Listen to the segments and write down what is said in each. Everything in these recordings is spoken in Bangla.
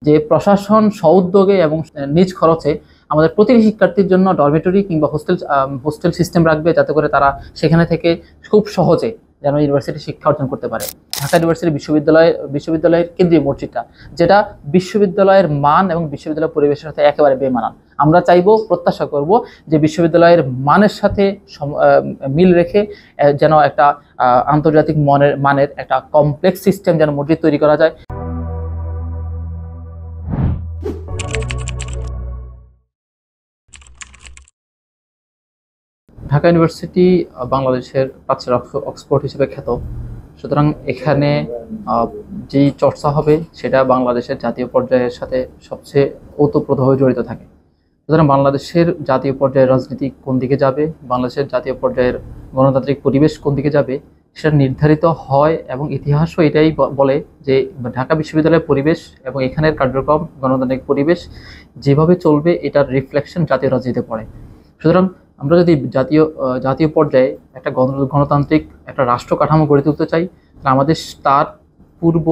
যে প্রশাসন স্বউদ্যোগে এবং নিজ খরচে আমাদের প্রতিটি শিক্ষার্থীর জন্য ডরমিটরি কিংবা হোস্টেল সিস্টেম রাখবে, যাতে করে তারা সেখানে থেকে খুব সহজে যেন ইউনিভার্সিটি শিক্ষা অর্জন করতে পারে। ঢাকা ইউনিভার্সিটি বিশ্ববিদ্যালয়ের কেন্দ্রীয় মসজিদটা, যেটা বিশ্ববিদ্যালয়ের মান এবং বিশ্ববিদ্যালয়ের পরিবেশের সাথে একেবারে বেমানান। আমরা চাইবো, প্রত্যাশা করব যে বিশ্ববিদ্যালয়ের মানের সাথে মিল রেখে যেন একটা আন্তর্জাতিক মানের একটা কমপ্লেক্স সিস্টেম যেন মসজিদ তৈরি করা যায়। ঢাকা ইউনিভার্সিটি বাংলাদেশের প্রাচ্যের অক্সফোর্ড হিসেবে খ্যাত, সুতরাং এখানে যেই চর্চা হবে সেটা বাংলাদেশের জাতীয় পর্যায়ের সাথে সবচেয়ে ওতপ্রোতভাবে জড়িত থাকে। সুতরাং বাংলাদেশের জাতীয় পর্যায়ের রাজনীতি কোন দিকে যাবে, বাংলাদেশের জাতীয় পর্যায়ের গণতান্ত্রিক পরিবেশ কোন দিকে যাবে, সেটা নির্ধারিত হয় এবং ইতিহাসও এটাই বলে যে ঢাকা বিশ্ববিদ্যালয়ের পরিবেশ এবং এখানের কার্যক্রম গণতান্ত্রিক পরিবেশ যেভাবে চলবে এটার রিফ্লেকশন জাতীয় রাজনীতিতে পড়ে। সুতরাং আমরা যদি জাতীয় পর্যায়ে একটা গণতান্ত্রিক একটা রাষ্ট্র কাঠামো গড়ে তুলতে চাই, তাহলে আমাদের তার পূর্ব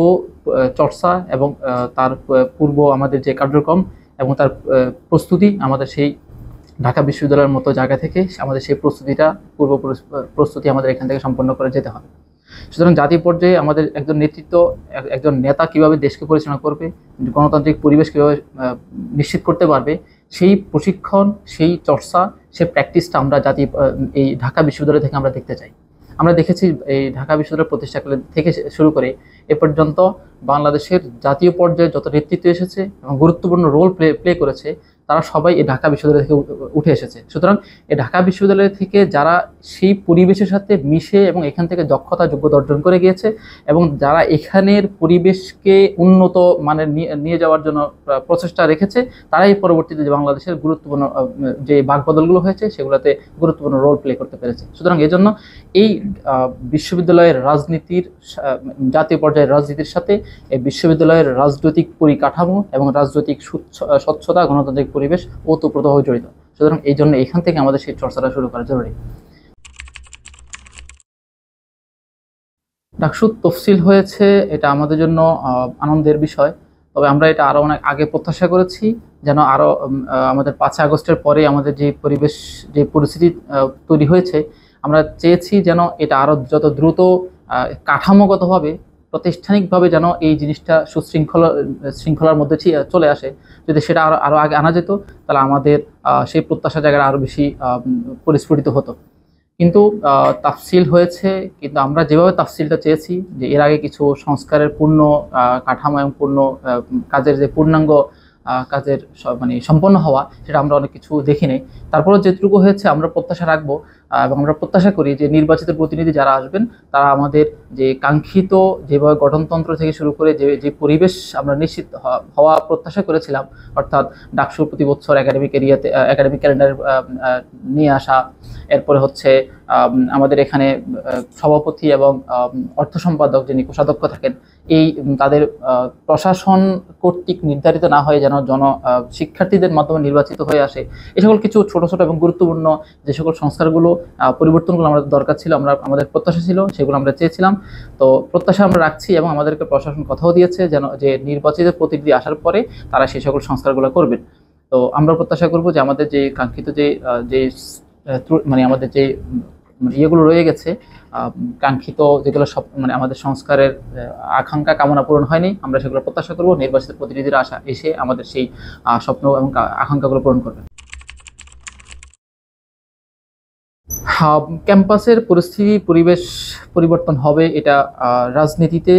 চর্চা এবং তার পূর্ব আমাদের যে কার্যক্রম এবং তার প্রস্তুতি আমাদের সেই ঢাকা বিশ্ববিদ্যালয়ের মতো জায়গা থেকে আমাদের সেই প্রস্তুতি আমাদের এখান থেকে সম্পন্ন করে যেতে হবে। সুতরাং জাতীয় পর্যায়ে আমাদের একজন নেতা কিভাবে দেশকে পরিচালনা করবে, গণতান্ত্রিক পরিবেশ কীভাবে নিশ্চিত করতে পারবে, সেই প্রশিক্ষণ, সেই চর্চা, সেই প্র্যাকটিসটা আমরা এই ঢাকা বিশ্ববিদ্যালয় থেকে আমরা দেখতে চাই। আমরা দেখেছি এই ঢাকা বিশ্ববিদ্যালয় প্রতিষ্ঠাকাল থেকে শুরু করে এ পর্যন্ত বাংলাদেশের জাতীয় পর্যায়ে যত নেতৃত্ব এসেছে এবং গুরুত্বপূর্ণ রোল প্লে করেছে, তারা সবাই এই ঢাকা বিশ্ববিদ্যালয় থেকে উঠে এসেছে। সুতরাং এই ঢাকা বিশ্ববিদ্যালয় থেকে যারা সেই পরিবেশের সাথে মিশে এবং এখান থেকে যোগ্যতা অর্জন করে গিয়েছে এবং যারা এখানের পরিবেশকে উন্নত মানের নিয়ে যাওয়ার জন্য প্রচেষ্টা রেখেছে, তারাই পরবর্তীতে যে বাংলাদেশের গুরুত্বপূর্ণ যে বাকবদলগুলো হয়েছে সেগুলোতে গুরুত্বপূর্ণ রোল প্লে করতে পেরেছে। সুতরাং এই জন্য এই বিশ্ববিদ্যালয়ের রাজনীতির, জাতীয় পর্যায়ের রাজনীতির সাথে এই বিশ্ববিদ্যালয়ের রাজনৈতিক পরিকাঠামো এবং রাজনৈতিক স্বচ্ছতা, গণতান্ত্রিক পরিবেশ ওতপ্রোতভাবে জড়িত। সুতরাং এই জন্য এখান থেকে আমাদের সেই চর্চাটা শুরু করা জরুরি। ডাকসু তফসিল হয়েছে, এটা আমাদের জন্য আনন্দের বিষয়। তবে আমরা এটা আরো অনেক আগে প্রত্যাশা করেছি, যেন আরো আমাদের 5 আগস্টের পরে আমাদের যে পরিস্থিতি তৈরি হয়েছে, আমরা চেয়েছি যেন এটা আরো যত দ্রুত কাঠামোগতভাবে প্রাতিষ্ঠানিকভাবে যেন এই জিনিসটা শৃঙ্খলার মধ্যে চলে আসে। যদি সেটা আরো আগে আনা যেত, তাহলে আমাদের সেই প্রত্যাশা জায়গাটা আরো বেশি পরিস্ফুটিত হতো। কিন্তু তাফসিল হয়েছে, কিন্তু আমরা যেভাবে তাফসিলটা চেয়েছি, যে এর আগে কিছু সংস্কারের পূর্ণ কাঠামো এবং পূর্ণ কাজের যে পূর্ণাঙ্গ কাজের সম্পন্ন হওয়া, সেটা আমরা অনেক কিছু দেখি নাই। তারপরে যেটুকু হয়েছে আমরা প্রত্যাশা রাখবো এবং আমরা প্রত্যাশা করি যে নির্বাচিত প্রতিনিধি যারা আসবেন তারা আমাদের যে কাঙ্ক্ষিত যেভাবে গঠনতন্ত্র থেকে শুরু করে যে পরিবেশ আমরা নিশ্চিত হওয়া প্রত্যাশা করেছিলাম, অর্থাৎ ডাকসু প্রতি বছর একাডেমিক ক্যালেন্ডার নিয়ে আসা, এরপরে হচ্ছে আমাদের এখানে সভাপতি এবং অর্থ সম্পাদক যিনি কোষাধ্যক্ষ থাকেন, এই তাদের প্রশাসন কর্তৃক নির্ধারিত না হয়ে যেন শিক্ষার্থীদের মাধ্যমে নির্বাচিত হয়ে আসে। এই সকল কিছু ছোট ছোট এবং গুরুত্বপূর্ণ যে সকল সংস্কারগুলো, পরিবর্তনগুলো আমাদের দরকার ছিল, আমাদের প্রত্যাশা ছিল, সেগুলো আমরা চেয়েছিলাম। তো প্রত্যাশা আমরা রাখছি এবং আমাদেরকে প্রশাসন কথাও দিয়েছে যে নির্বাচিত প্রতিনিধি আসার পরে তারা সেই সকল সংস্কারগুলো করবেন। তো আমরা প্রত্যাশা করব যে আমাদের যে কাঙ্ক্ষিত যে আমাদের যে ইয়েগুলো রয়ে গেছে, কাঙ্ক্ষিত যেগুলো সব আমাদের সংস্কারের আকাঙ্ক্ষা কামনা পূরণ হয়নি, আমরা সেগুলো প্রত্যাশা করব নির্বাচিত প্রতিনিধিরা এসে আমাদের সেই স্বপ্ন এবং আকাঙ্ক্ষাগুলো পূরণ করবে। ক্যাম্পাসের পরিবেশ পরিবর্তন হবে, এটা রাজনীতিতে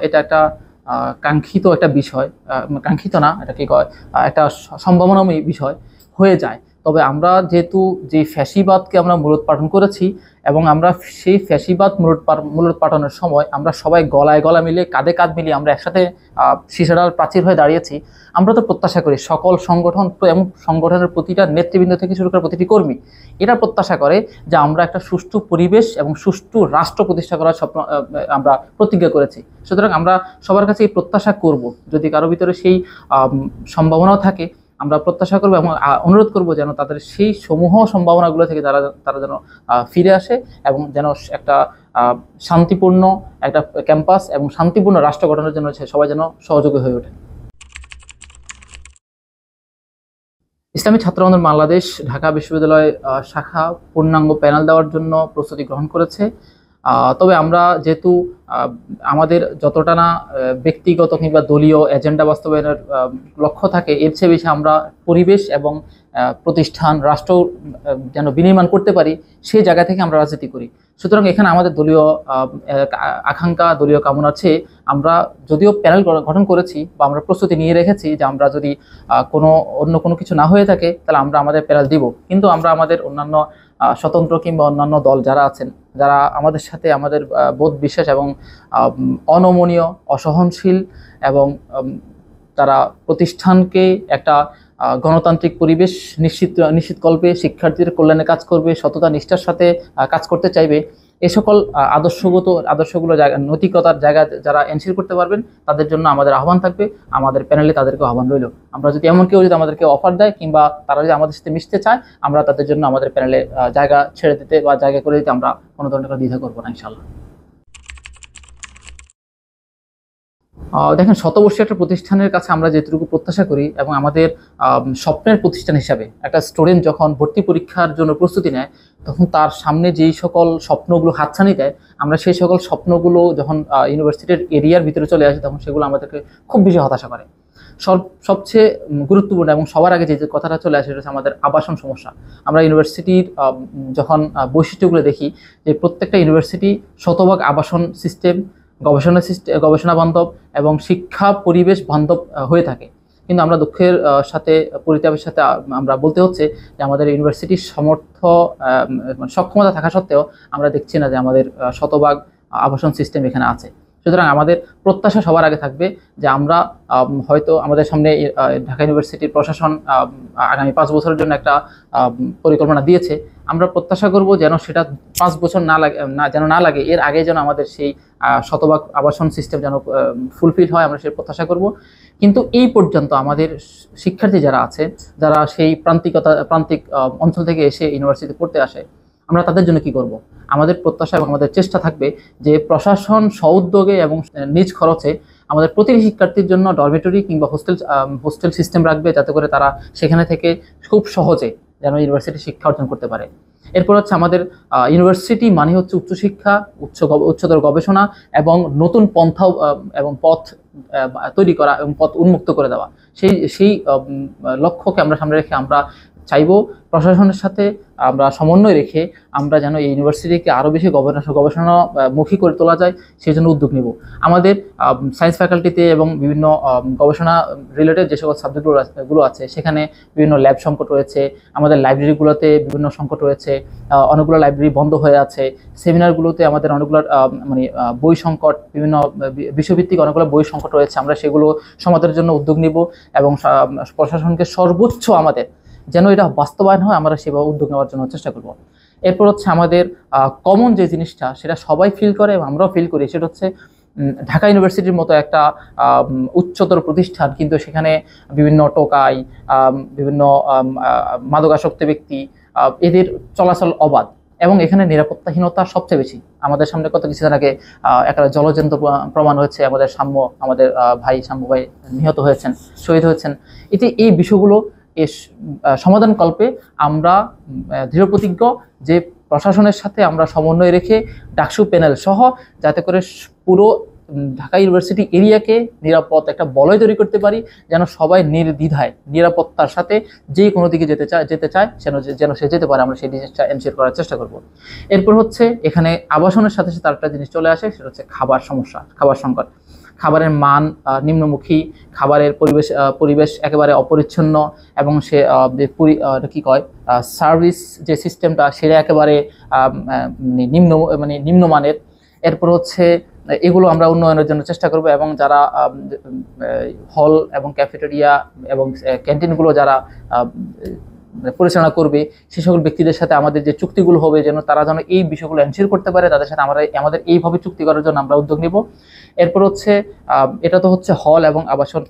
এটা একটা কাঙ্ক্ষিত একটা বিষয়, কাঙ্ক্ষিত না, এটা কি কয়, একটা সম্ভাবনাময় বিষয় হয়ে যায়। তবে আমরা যেহেতু যে ফ্যাসিবাদকে আমরা মূলোৎপাটন করেছি এবং আমরা সেই ফ্যাসিবাদ মূলোৎপাটনের সময় আমরা সবাই গলায় গলা মিলে, কাঁধে কাঁধ মিলিয়ে আমরা একসাথে সীসারার প্রাচীর হয়ে দাঁড়িয়েছি। আমরা তো প্রত্যাশা করি সকল সংগঠন এবং সংগঠনের প্রতিটা নেতৃবৃন্দ থেকে শুরু করে প্রতিটি কর্মী এটা প্রত্যাশা করে যে আমরা একটা সুষ্ঠু পরিবেশ এবং সুষ্ঠু রাষ্ট্র প্রতিষ্ঠা করার স্বপ্ন আমরা প্রতিজ্ঞা করেছি। সুতরাং আমরা সবার কাছে এই প্রত্যাশা করব, যদি কারো ভিতরে সেই সম্ভাবনাও থাকে আমরা প্রত্যাশা করব এবং অনুরোধ করব যেন তাদের সেই সমূহ সম্ভাবনাগুলো থেকে তারা যেন ফিরে আসে এবং যেন একটা শান্তিপূর্ণ একটা ক্যাম্পাস এবং শান্তিপূর্ণ রাষ্ট্র গঠনের জন্য সবাই যেন সহযোগী হয়ে ওঠে। ইসলামী ছাত্র আন্দোলন বাংলাদেশ ঢাকা বিশ্ববিদ্যালয় শাখা পূর্ণাঙ্গ প্যানেল দেওয়ার জন্য প্রস্তুতি গ্রহণ করেছে। তবে আমরা যেহেতু আমাদের যতটা না ব্যক্তিগত কিংবা দলীয় এজেন্ডা বাস্তবায়নের লক্ষ্য থাকে, এর চেয়ে বেশি আমরা পরিবেশ এবং প্রতিষ্ঠান রাষ্ট্র যেন বিনির্মাণ করতে পারি সেই জায়গা থেকে আমরা রাজনীতি করি। সুতরাং এখানে আমাদের দলীয় আকাঙ্ক্ষা, দলীয় কামনার চেয়ে আমরা যদিও প্যানেল গঠন করেছি বা আমরা প্রস্তুতি নিয়ে রেখেছি যে আমরা যদি অন্য কোনো কিছু না হয়ে থাকে তাহলে আমরা আমাদের প্যানেল দিব, কিন্তু আমরা আমাদের অন্যান্য স্বতন্ত্র কিংবা অন্যান্য দল যারা আছেন, যারা আমাদের সাথে আমাদের বোধ বিশ্বাস এবং অনমনীয়, অসহনশীল এবং তারা প্রতিষ্ঠানকে একটা গণতান্ত্রিক পরিবেশ নিশ্চিতকল্পে শিক্ষার্থীদের কল্যাণে কাজ করবে, সততা নিষ্ঠার সাথে কাজ করতে চাইবে, এ সকল আদর্শগুলো নৈতিকতার জায়গা যারা এনশিওর করতে পারবেন তাদের জন্য আমাদের আহ্বান থাকবে। আমাদের প্যানেলে তাদেরকে আহ্বান রইল। আমরা যদি এমন কেউ যদি আমাদেরকে অফার দেয় কিংবা তারা যদি আমাদের সাথে মিশতে চায়, আমরা তাদের জন্য আমাদের প্যানেলে জায়গা ছেড়ে দিতে বা জায়গা করে দিতে আমরা কোনো ধরনের দ্বিধা করবো না, ইনশাল্লাহ। দেখেন, শতবর্ষী একটা প্রতিষ্ঠানের কাছে আমরা যেটুকু প্রত্যাশা করি এবং আমাদের স্বপ্নের প্রতিষ্ঠান হিসাবে একটা স্টুডেন্ট যখন ভর্তি পরীক্ষার জন্য প্রস্তুতি নেয় তখন তার সামনে যেই সকল স্বপ্নগুলো হাতছানি দেয়, আমরা সেই সকল স্বপ্নগুলো যখন ইউনিভার্সিটির এরিয়ার ভিতরে চলে আসে তখন সেগুলো আমাদেরকে খুব বেশি হতাশা করে। সবচেয়ে গুরুত্বপূর্ণ এবং সবার আগে যে কথাটা চলে আসে সেটা হচ্ছে আমাদের আবাসন সমস্যা। আমরা ইউনিভার্সিটির যখন বৈশিষ্ট্যগুলো দেখি যে প্রত্যেকটা ইউনিভার্সিটি শতভাগ আবাসন সিস্টেম, গবেষণা বান্ধব এবং শিক্ষা পরিবেশ বান্ধব হয়ে থাকে, কিন্তু আমরা দুঃখের সাথে পরিতাপের সাথে আমরা বলতে হচ্ছে যে আমাদের ইউনিভার্সিটির সক্ষমতা থাকা সত্ত্বেও আমরা দেখছি না যে আমাদের শতভাগ আবাসন সিস্টেম এখানে আছে। সুতরাং আমাদের প্রত্যাশা সবার আগে থাকবে যে আমরা হয়তো আমাদের সামনে ঢাকা ইউনিভার্সিটির প্রশাসন আগামী 5 বছরের জন্য একটা পরিকল্পনা দিয়েছে। আমরা প্রত্যাশা করব যেন সেটা 5 বছর না লাগে, এর আগে যেন আমাদের সেই শতভাগ আবাসন সিস্টেম যেন ফুলফিল হয়, আমরা সেই প্রত্যাশা করব। কিন্তু এই পর্যন্ত আমাদের শিক্ষার্থী যারা আছে, যারা সেই প্রান্তিক অঞ্চল থেকে এসে ইউনিভার্সিটি পড়তে আসে, আমরা তাদের জন্য কি করব? আমাদের প্রত্যাশা এবং আমাদের চেষ্টা থাকবে যে প্রশাসন স্বউদ্যোগে এবং নিজ খরচে আমাদের প্রতিটি শিক্ষার্থীর জন্য ডরমিটরি কিংবা হোস্টেল সিস্টেম রাখবে, যাতে করে তারা সেখানে থেকে খুব সহজে যেন ইউনিভার্সিটি শিক্ষা অর্জন করতে পারে। এরপর হচ্ছে আমাদের ইউনিভার্সিটি মানে হচ্ছে উচ্চশিক্ষা, উচ্চতর গবেষণা এবং নতুন পন্থা এবং পথ তৈরি করা এবং পথ উন্মুক্ত করে দেওয়া। সেই লক্ষ্যকে আমরা সামনে রেখে আমরা চাইব প্রশাসনের সাথে আমরা সমন্বয় রেখে আমরা যেন এই ইউনিভার্সিটিকে আরও বেশি গবেষণামুখী করে তোলা যায়, সেই জন্য উদ্যোগ নেব। আমাদের সায়েন্স ফ্যাকাল্টিতে এবং বিভিন্ন গবেষণা রিলেটেড যে সকল সাবজেক্টগুলো আছে সেখানে বিভিন্ন ল্যাব সংকট রয়েছে, আমাদের লাইব্রেরিগুলোতে বিভিন্ন সংকট রয়েছে, অনেকগুলো লাইব্রেরি বন্ধ হয়ে আছে, সেমিনারগুলোতে আমাদের অনেকগুলো বই সংকট, বিভিন্ন বিষয়ভিত্তিক অনেকগুলো বই সংকট রয়েছে। আমরা সেগুলো সমাধানের জন্য উদ্যোগ নেব এবং প্রশাসনকে সর্বোচ্চ আমাদের যেন এটা বাস্তবায়ন হয় আমরা সেভাবে উদ্যোগ নেওয়ার জন্য চেষ্টা করব। এরপর হচ্ছে আমাদের কমন যে জিনিসটা সেটা সবাই ফিল করে এবং আমরাও ফিল করি, সেটা হচ্ছে ঢাকা ইউনিভার্সিটির মতো একটা উচ্চতর প্রতিষ্ঠান, কিন্তু সেখানে বিভিন্ন টোকাই, বিভিন্ন মাদকাসক্ত ব্যক্তি, এদের চলাচল অবাধ এবং এখানে নিরাপত্তাহীনতা সবচেয়ে বেশি। আমাদের সামনে কত কিছুদিন আগে একটা জলজন্ত প্রমাণ হয়েছে, আমাদের সাম্য ভাই নিহত হয়েছেন, শহীদ হয়েছেন। এই বিষয়গুলো সমাধানকল্পে আমরা দৃঢ়প্রতিজ্ঞ যে প্রশাসনের সাথে আমরা সমন্বয় রেখে ডাকসু প্যানেল সহ যাতে করে পুরো ঢাকা ইউনিভার্সিটি এরিয়াকে নিরাপদ একটা বলয় তৈরি করতে পারি, যেন সবাই নির্দ্বিধায় নিরাপত্তার সাথে যে কোনো দিকে যেতে চায় যেন সে যেতে পারে, আমরা সেই জিনিসটা এনশিওর করার চেষ্টা করব। এরপর হচ্ছে এখানে আবাসনের সাথে সাথে আরেকটা জিনিস চলে আসে, সেটা হচ্ছে খাবার সংকট। খাবারের মান নিম্নমুখী, খাবারের পরিবেশ একেবারে অপরিচ্ছন্ন এবং সে সার্ভিস যে সিস্টেমটা সেটা একেবারে নিম্নমানের। এরপর হচ্ছে এগুলো আমরা উন্নয়নের জন্য চেষ্টা করব এবং যারা হল এবং ক্যাফেটেরিয়া এবং ক্যান্টিনগুলো যারা পরিচালনা করবে সেই সকল ব্যক্তিদের সাথে আমাদের যে চুক্তিগুলো হবে যেন তারা যেন এই বিষয়গুলো এনশিওর করতে পারে, তাদের সাথে আমাদের এইভাবে চুক্তি করার জন্য আমরা উদ্যোগ নেব। এরপর হচ্ছে এটা তো হচ্ছে হল এবং আবাসন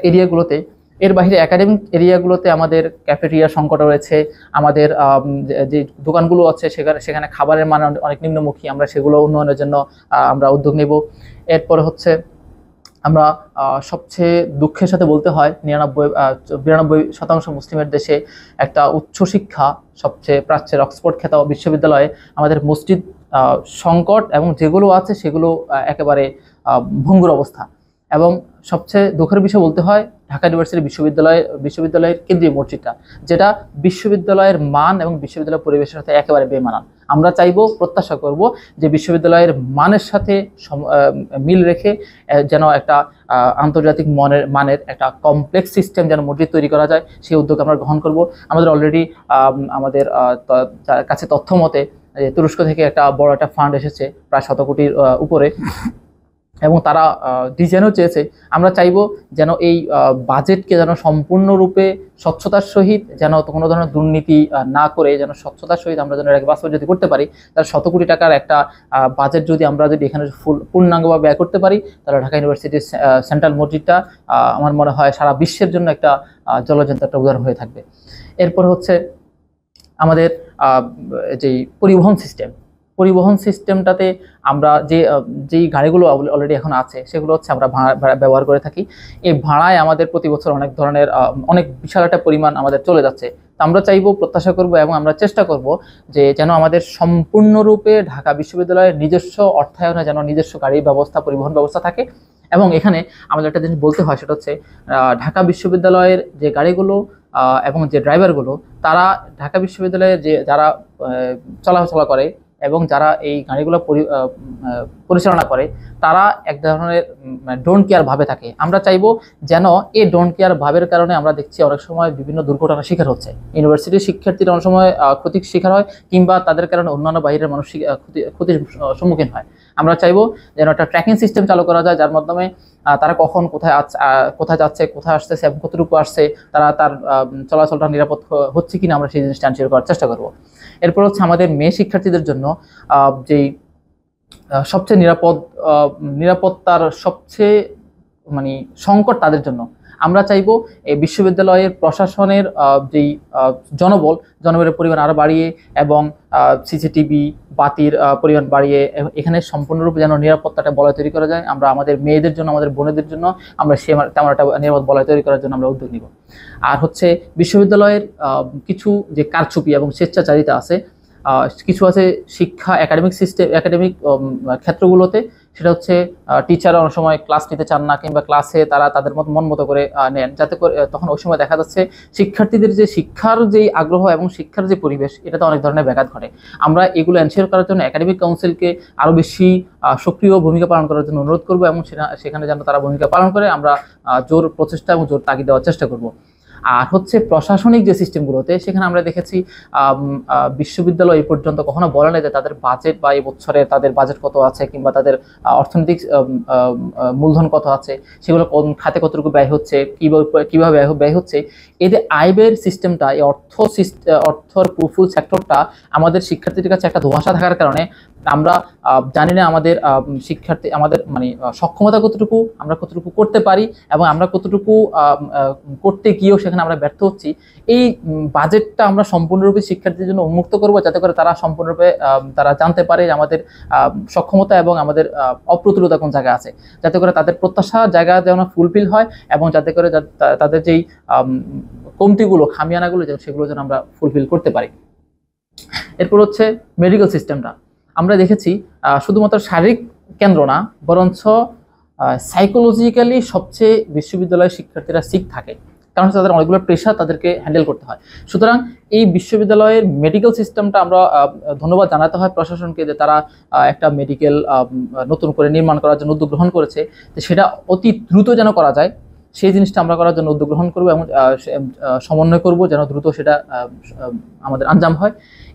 এরিয়াগুলোতে। এর বাইরে একাডেমিক এরিয়াগুলোতে আমাদের ক্যাফেটেরিয়া সংকট রয়েছে, আমাদের যে দোকানগুলো আছে সেখানে খাবারের মান অনেক নিম্নমুখী, আমরা সেগুলো উন্নয়নের জন্য আমরা উদ্যোগ নেব। এরপর হচ্ছে আমরা সবচেয়ে দুঃখের সাথে বলতে হয় 92% মুসলিমের দেশে একটা উচ্চশিক্ষা সবচেয়ে প্রাচ্যের অক্সফোর্ড খ্যাত বিশ্ববিদ্যালয়ে আমাদের মসজিদ সংকট এবং যেগুলো আছে সেগুলো একেবারে ভঙ্গুর অবস্থা। এবং সবচেয়ে দুঃখের বিষয় বলতে হয় ঢাকা ইউনিভার্সিটি বিশ্ববিদ্যালয়ের কেন্দ্রীয় মসজিদটা, যেটা বিশ্ববিদ্যালয়ের মান এবং বিশ্ববিদ্যালয়ের পরিবেশের সাথে একেবারে বেমানান। আমরা চাইবো, প্রত্যাশা করব যে বিশ্ববিদ্যালয়ের মানের সাথে মিল রেখে যেন একটা আন্তর্জাতিক মানের একটা কমপ্লেক্স সিস্টেম যেন মসজিদ তৈরি করা যায়, সেই উদ্যোগ আমরা গ্রহণ করব। আমাদের অলরেডি আমাদের কাছে তথ্য মতে তুরস্ক থেকে একটা বড় একটা ফান্ড এসেছে প্রায় 100 কোটির উপরে, এবং তারা ডিজাইনও চেয়েছে। আমরা চাইবো যেন এই বাজেটকে যেন সম্পূর্ণরূপে স্বচ্ছতার সহিত, যেন কোনো ধরনের দুর্নীতি না করে, যেন স্বচ্ছতার সহিত আমরা যেন এটাকে বাস্তব যদি করতে পারি, তাহলে 100 কোটি টাকার একটা বাজেট যদি আমরা এখানে পূর্ণাঙ্গভাবে ব্যয় করতে পারি, তাহলে ঢাকা ইউনিভার্সিটির সেন্ট্রাল মসজিদটা আমার মনে হয় সারা বিশ্বের জন্য একটা জলজ্যান্ত একটা উদাহরণ হয়ে থাকবে। এরপর হচ্ছে আমাদের যেই পরিবহন সিস্টেমটাতে আমরা যেই গাড়িগুলো অলরেডি এখন আছে সেগুলো হচ্ছে আমরা ভাড়া ব্যবহার করে থাকি। এই ভাড়ায় আমাদের প্রতি বছর অনেক ধরনের অনেক বিশাল একটা পরিমাণ আমাদের চলে যাচ্ছে। তো আমরা চাইবো, প্রত্যাশা করব এবং আমরা চেষ্টা করব যে যেন আমাদের সম্পূর্ণরূপে ঢাকা বিশ্ববিদ্যালয়ের নিজস্ব অর্থায়নে যেন নিজস্ব গাড়ি ব্যবস্থা, পরিবহন ব্যবস্থা থাকে। এবং এখানে আমাদের একটা জিনিস বলতে হয়, সেটা হচ্ছে ঢাকা বিশ্ববিদ্যালয়ের যে গাড়িগুলো এবং যে ড্রাইভারগুলো, তারা ঢাকা বিশ্ববিদ্যালয়ে যারা চলাফেরা করে এবং যারা এই গাড়িগুলো পরিচালনা করে, তারা এক ধরনের ডোন্ট কেয়ার ভাবে থাকে। আমরা চাইবো যেন এই ডোন্ট কেয়ার ভাবের কারণে আমরা দেখছি অনেক সময় বিভিন্ন দুর্ঘটনার শিকার হচ্ছে, ইউনিভার্সিটির শিক্ষার্থীরা অনেক সময় ক্ষতির শিকার হয়, কিংবা তাদের কারণে অন্যান্য বাইরের মানুষ ক্ষতির সম্মুখীন হয়। আমরা চাইবো যেন একটা ট্র্যাকিং সিস্টেম চালু করা যায়, যার মাধ্যমে তারা কখন কোথায় যাচ্ছে, কোথায় আসতেছে এবং কতটুকু আসছে, তার চলাচলটা নিরাপদ হচ্ছে কিনা, আমরা সেই জিনিসটা এনশিওর করার চেষ্টা করব। এরপর হচ্ছে আমাদের মেয়ে শিক্ষার্থীদের জন্য যেই সবচেয়ে নিরাপত্তার সবচেয়ে সংকট তাদের জন্য, আমরা চাইবো এই বিশ্ববিদ্যালয়ের প্রশাসনের যেই জনবলের পরিমাণ আরো বাড়িয়ে এবং সিসিটিভি বাতির পরিমাণ বাড়িয়ে এখানে সম্পূর্ণরূপে যেন নিরাপত্তাটা বলয় তৈরি করা যায়। আমরা আমাদের মেয়েদের জন্য, আমাদের বোনেদের জন্য আমরা তেমন একটা নিরাপদ বলয় তৈরি করার জন্য আমরা উদ্যোগ নিব। আর হচ্ছে বিশ্ববিদ্যালয়ের কিছু যে কারচুপি এবং স্বেচ্ছাচারিতা আছে, কিছু আছে শিক্ষা একাডেমিক ক্ষেত্রগুলোতে, সেটা হচ্ছে টিচাররা অনেক সময় ক্লাস নিতে চান না, কিংবা ক্লাসে তারা তাদের মন মতো করে নেন, যাতে করে তখন ওই সময় দেখা যাচ্ছে শিক্ষার্থীদের যে শিক্ষার যে আগ্রহ এবং শিক্ষার যে পরিবেশ, এটাতে অনেক ধরনের ব্যাঘাত ঘটে। আমরা এগুলো এনশিওর করার জন্য একাডেমিক কাউন্সিলকে আরও বেশি সক্রিয় ভূমিকা পালন করার জন্য অনুরোধ করবো, এবং সেখানে যেন তারা ভূমিকা পালন করে আমরা জোর প্রচেষ্টা এবং জোর তাগিদ দেওয়ার চেষ্টা করব। আর হচ্ছে প্রশাসনিক যে সিস্টেমগুলোতে, সেখানে আমরা দেখেছি বিশ্ববিদ্যালয় এই পর্যন্ত কখনো বলে না যে তাদের বাজেট বা এই বছরে তাদের বাজেট কত আছে, কিংবা তাদের অর্থনৈতিক মূলধন কত আছে, সেগুলো কোন খাতে কতটুকু ব্যয় হচ্ছে, কিভাবে ব্যয় হচ্ছে। এই যে আয় ব্যয়ের সিস্টেমটা, এই অর্থর ফুল সেক্টরটা আমাদের শিক্ষার্থীদের কাছে একটা ধোঁয়াশা থাকার কারণে আমরা জানি না আমাদের শিক্ষার্থী, আমাদের সক্ষমতা কতটুকু, আমরা কতটুকু করতে পারি এবং আমরা কতটুকু করতে গিয়েও সেখানে আমরা ব্যর্থ হচ্ছি। এই বাজেটটা আমরা সম্পূর্ণরূপে শিক্ষার্থীদের জন্য উন্মুক্ত করব, যাতে করে তারা সম্পূর্ণরূপে তারা জানতে পারে যে আমাদের সক্ষমতা এবং আমাদের অপ্রতুলতা কোন জায়গায় আছে, যাতে করে তাদের প্রত্যাশা জায়গা যেন ফুলফিল হয়, এবং যাতে করে তাদের যেই কমতিগুলো, খামিয়ানাগুলো, সেগুলো যেন আমরা ফুলফিল করতে পারি। এরপর হচ্ছে মেডিকেল সিস্টেমটা। আমরা দেখেছি শুধুমাত্র শারীরিক কেন্দ্র না, বরঞ্চ সাইকোলজিক্যালি সবচেয়ে বিশ্ববিদ্যালয়ের শিক্ষার্থীরা সিক থাকে, কারণ তাদের অনেকগুলো প্রেশার তাদেরকে হ্যান্ডেল করতে হয়। সুতরাং এই বিশ্ববিদ্যালয়ের মেডিকেল সিস্টেমটা আমরা ধন্যবাদ জানাতে হয় প্রশাসনকে, যে তারা একটা মেডিকেল নতুন করে নির্মাণ করার জন্য উদ্যোগ গ্রহণ করেছে। তো সেটা অতি দ্রুত যেন করা যায়, সেই জিনিসটা আমরা করার জন্য উদ্যোগ গ্রহণ করবো এবং সমন্বয় করব যেন দ্রুত সেটা আমাদের আঞ্জাম হয়।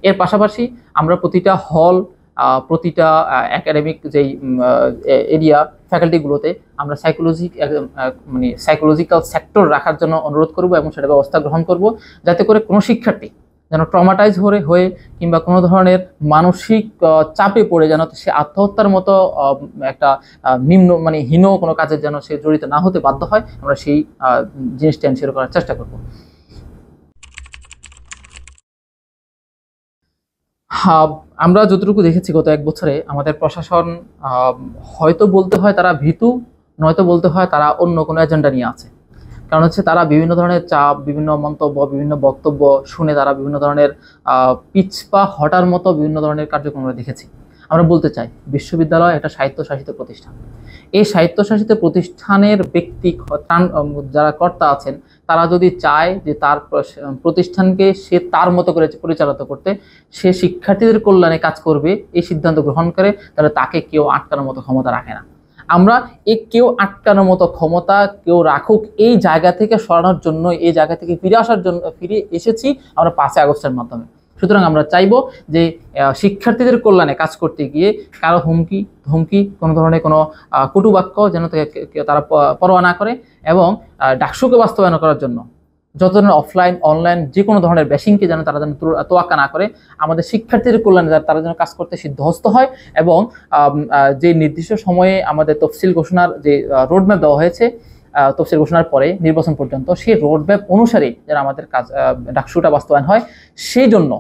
এর পাশাপাশি আমরা প্রতিটা হল, প্রতিটা একাডেমিক যেই এরিয়া, ফ্যাকাল্টিগুলোতে আমরা সাইকোলজিক্যাল সেক্টর রাখার জন্য অনুরোধ করব এবং সেটা ব্যবস্থা গ্রহণ করব, যাতে করে কোনো শিক্ষার্থী যেন ট্রমাটাইজ হয়ে কিংবা কোনো ধরনের মানসিক চাপে পড়ে যেন সে আত্মহত্যার মতো একটা হীন কোনো কাজের যেন সে জড়িত না হতে বাধ্য হয়, আমরা সেই জিনিসটা এনশিওর করার চেষ্টা করব। আমরা যতটুকু দেখেছি গত 1 বছরে আমাদের প্রশাসন, হয়তো বলতে হয় তারা ভীতু, নয়তো বলতে হয় তারা অন্য কোনো এজেন্ডা নিয়ে আছে। কারণ হচ্ছে তারা বিভিন্ন ধরনের চাপ, বিভিন্ন মন্তব্য, বিভিন্ন বক্তব্য শুনে তারা বিভিন্ন ধরনের পিছপা হটার মতো বিভিন্ন ধরনের কার্যক্রম আমরা দেখেছি। আমরা বলতে চাই বিশ্ববিদ্যালয় একটা স্বায়ত্তশাসিত প্রতিষ্ঠান। এই স্বায়ত্তশাসিত প্রতিষ্ঠানের ব্যক্তি যারা কর্তা আছেন, তারা যদি চায় যে তার প্রতিষ্ঠানকে সে তার মতো করে পরিচালিত করতে, সে শিক্ষার্থীদের কল্যাণে কাজ করবে এই সিদ্ধান্ত গ্রহণ করে, তাহলে তাকে কেউ আটকানোর মতো ক্ষমতা রাখে না। আমরা এই কেউ আটকানোর মতো ক্ষমতা কেউ রাখুক এই জায়গা থেকে সরানোর জন্য, এই জায়গা থেকে ফিরে আসার জন্য ফিরে এসেছি আমরা ৫ই আগস্টের মাধ্যমে। সুতরাং আমরা চাইবো যে শিক্ষার্থীদের কল্যাণে কাজ করতে গিয়ে কারো হুমকি ধমকি, কোনো ধরনের কোনো কটুবাক্য যেন তারা পরোয়া না করে, এবং ডাকসুকে বাস্তবায়ন করার জন্য যত ধরনের অফলাইন অনলাইন যে কোনো ধরনের ব্যাশিংকে যেন তারা যেন তোয়াক্কা না করে, আমাদের শিক্ষার্থীদের কল্যাণে তারা যেন কাজ করতে সিদ্ধহস্ত হয়, এবং যে নির্দিষ্ট সময়ে আমাদের তফসিল ঘোষণার যে রোডম্যাপ দেওয়া হয়েছে, তফসিল ঘোষণার পরে নির্বাচন পর্যন্ত, সেই রোডম্যাপ অনুসারে যেন আমাদের কাজ ডাকসুটা বাস্তবায়ন হয়। সেই জন্য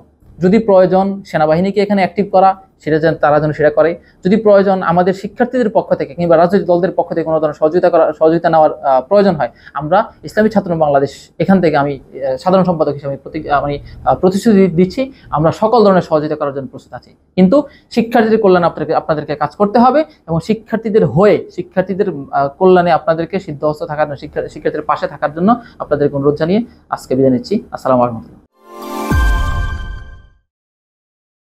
যদি প্রয়োজন সেনাবাহিনীকে এখানে অ্যাক্টিভ করা, সেটা যেন তারা যেন সেটা করে। যদি প্রয়োজন আমাদের শিক্ষার্থীদের পক্ষ থেকে কিংবা রাজনৈতিক দলদের পক্ষ থেকে কোনো ধরনের সহযোগিতা নেওয়ার প্রয়োজন হয়, আমরা ইসলামী ছাত্র বাংলাদেশ এখান থেকে আমি সাধারণ সম্পাদক হিসেবে আমি প্রতিশ্রুতি দিচ্ছি, আমরা সকল ধরনের সহযোগিতা করার জন্য প্রস্তুত আছি। কিন্তু শিক্ষার্থীদের কল্যাণে আপনাদেরকে কাজ করতে হবে, এবং শিক্ষার্থীদের হয়ে শিক্ষার্থীদের কল্যাণে আপনাদেরকে সিদ্ধহস্ত থাকার, শিক্ষার্থীদের পাশে থাকার জন্য আপনাদেরকে অনুরোধ জানিয়ে আজকে বিদায় নিচ্ছি। আসসালামু আলাইকুম।